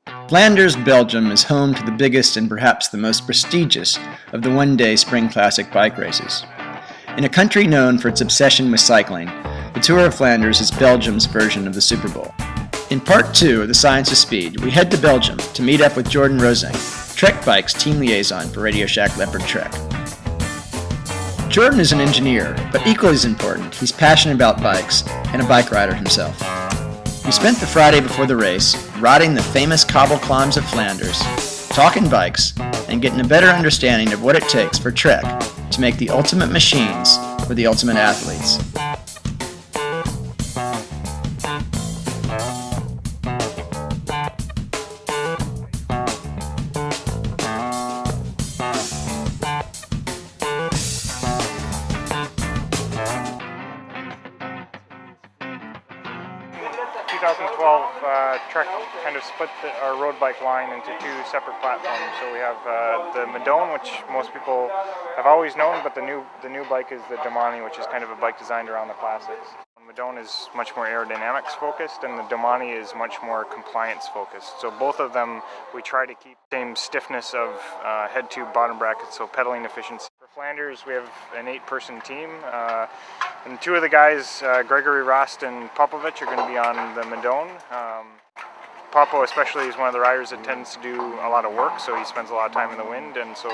Flanders, Belgium is home to the biggest and perhaps the most prestigious of the one-day Spring Classic bike races. In a country known for its obsession with cycling, the Tour of Flanders is Belgium's version of the Super Bowl. In part 2 of The Science of Speed, we head to Belgium to meet up with Jordan Roessingh, Trek Bike's team liaison for Radio Shack Leopard Trek. Jordan is an engineer, but equally as important, he's passionate about bikes and a bike rider himself. We spent the Friday before the race riding the famous cobble climbs of Flanders, talking bikes, and getting a better understanding of what it takes for Trek to make the ultimate machines for the ultimate athletes. 2012, Trek kind of split our road bike line into two separate platforms. So we have the Madone, which most people have always known, but the new bike is the Domane, which is kind of a bike designed around the classics. The Madone is much more aerodynamics focused, and the Domane is much more compliance focused. So both of them, we try to keep the same stiffness of head tube, bottom bracket, so pedaling efficiency. For Flanders, we have an 8-person team, and two of the guys, Gregory Rost and Popovic, are going to be on the Madone. Popo especially is one of the riders that tends to do a lot of work, so he spends a lot of time in the wind, and so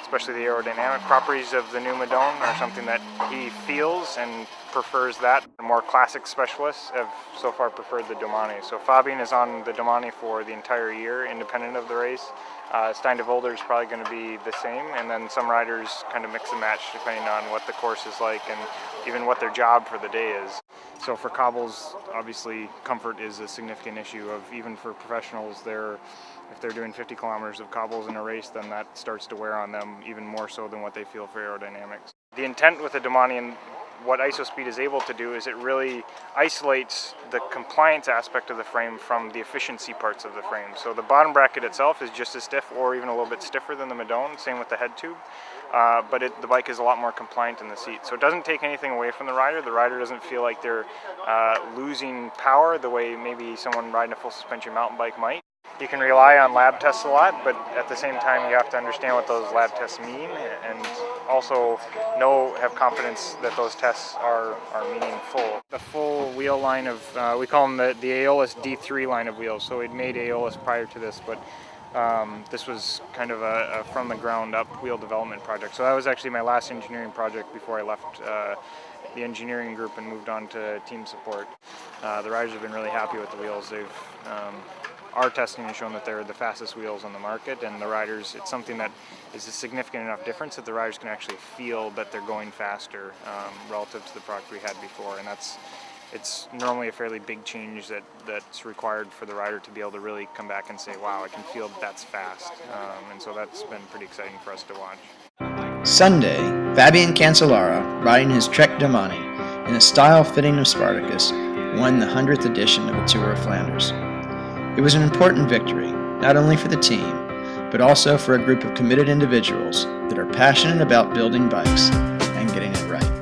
especially the aerodynamic properties of the new Madone are something that he feels and prefers that. The more classic specialists have so far preferred the Domane. So Fabian is on the Domane for the entire year, independent of the race. Stein de Volder is probably going to be the same, and then some riders kind of mix and match depending on what the course is like and even what their job for the day is. So for cobbles, obviously comfort is a significant issue of even for professionals. If they're doing 50 kilometers of cobbles in a race, then that starts to wear on them even more so than what they feel for aerodynamics. The intent with the Domane and what IsoSpeed is able to do is it really isolates the compliance aspect of the frame from the efficiency parts of the frame. So the bottom bracket itself is just as stiff or even a little bit stiffer than the Madone, same with the head tube. But the bike is a lot more compliant in the seat. So it doesn't take anything away from the rider. The rider doesn't feel like they're losing power the way maybe someone riding a full suspension mountain bike might. You can rely on lab tests a lot, but at the same time you have to understand what those lab tests mean and also have confidence that those tests are meaningful. The full wheel line of, we call them the Aeolus D3 line of wheels. So we'd made Aeolus prior to this, but this was kind of a from the ground up wheel development project. So that was actually my last engineering project before I left the engineering group and moved on to team support. The riders have been really happy with the wheels. Our testing has shown that they're the fastest wheels on the market, and the riders, it's something that is a significant enough difference that the riders can actually feel that they're going faster relative to the product we had before, and it's normally a fairly big change that's required for the rider to be able to really come back and say, wow, I can feel that's fast, and so that's been pretty exciting for us to watch. Sunday, Fabian Cancellara, riding his Trek Domane in a style fitting of Spartacus, won the 100th edition of the Tour of Flanders. It was an important victory, not only for the team, but also for a group of committed individuals that are passionate about building bikes and getting it right.